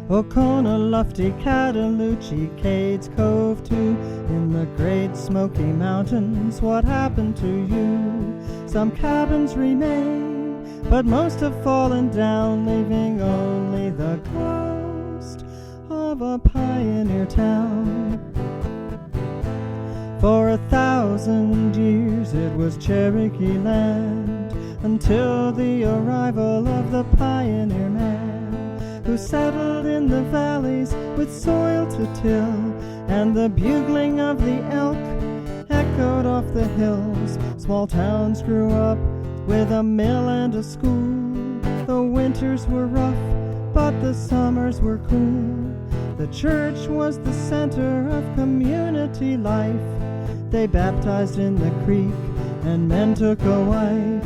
Oconaluftee, Cataloochee, Cades, Cove too. In the Great Smoky Mountains, what happened to you? Some cabins remain, but most have fallen down, leaving only the ghost of a pioneer town. For 1,000 years it was Cherokee land, until the arrival of the pioneer man, who settled in the valleys with soil to till, and the bugling of the elk echoed off the hills. Small towns grew up with a mill and a school. The winters were rough, but the summers were cool. The church was the center of community life. They baptized in the creek, and men took a wife.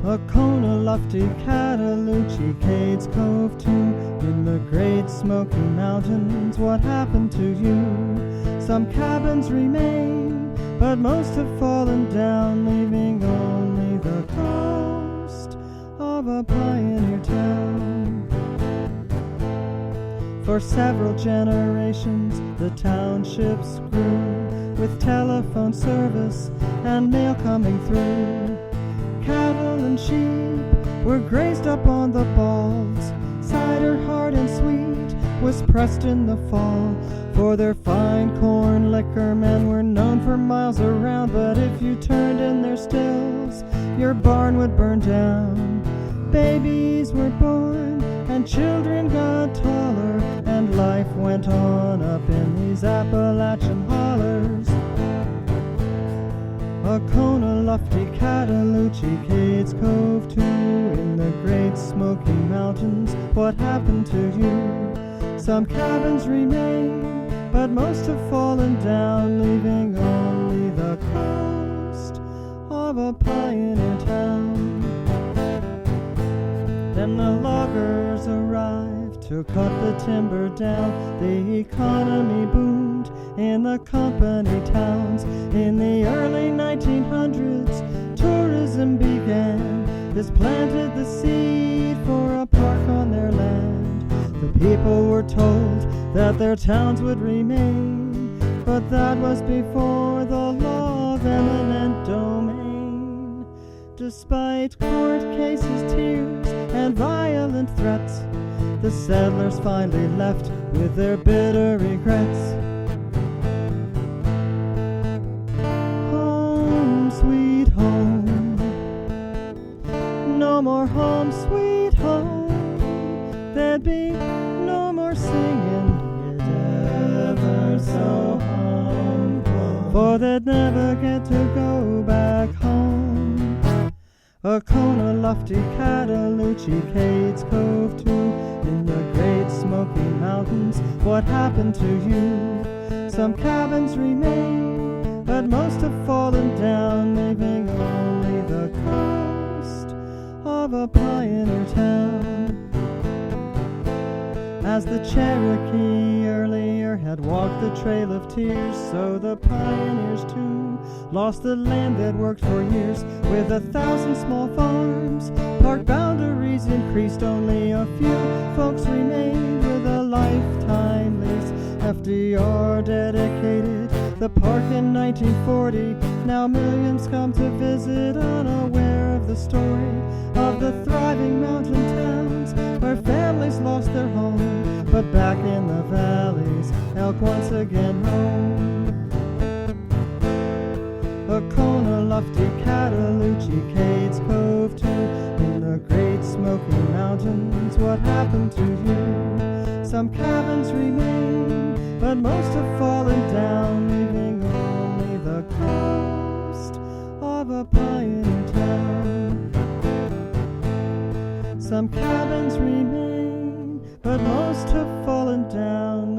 Oconaluftee, Cataloochee, Cades, Cove too. In the Great Smoky Mountains, what happened to you? Some cabins remain, but most have fallen down, leaving only the ghost of a pioneer town. For several generations the townships grew, with telephone service and mail coming through. Cattle and sheep were grazed up on the balls. Cider, hard and sweet, was pressed in the fall. For their fine corn liquor, men were known for miles around. But if you turned in their stills, your barn would burn down. Babies were born, and children got taller, and life went on up in these Appalachian hollers. Oconaluftee, Cataloochee, Cades, Cove too. In the Great Smoky Mountains, what happened to you? Some cabins remain, but most have fallen down, leaving only the ghost of a pioneer town. Then the loggers arrived to cut the timber down. The economy boomed in the company towns. In the early 1900s, tourism began. This planted the seed for a park on their land. The people were told that their towns would remain, but that was before the law of eminent domain. Despite court cases, tears, and violent threats, the settlers finally left with their bitter regrets. Home, sweet home, no more home, sweet home. There'd be no more singing, "It's ever so humble," for they'd never get to go back home. Oconaluftee, Cataloochee, Cades, Cove too. In the Great Smoky Mountains, what happened to you? Some cabins remain, but most have fallen down, leaving only the ghost of a pioneer town. As the Cherokee earlier had walked the trail of tears, so the pioneers too lost the land that worked for years. With 1,000 small farms, park boundaries increased. Only a few folks remained with a lifetime lease. FDR dedicated the park in 1940. Now millions come to visit, unaware of the story of the thriving mountain towns where families lost their home. But back in the valleys, elk once again roam. Oconaluftee, Cataloochee, Cades, Cove too. In the Great Smoky Mountains, what happened to you? Some cabins remain, but most have fallen down, leaving only the ghost of a pioneer town. Some cabins remain, but most have fallen down,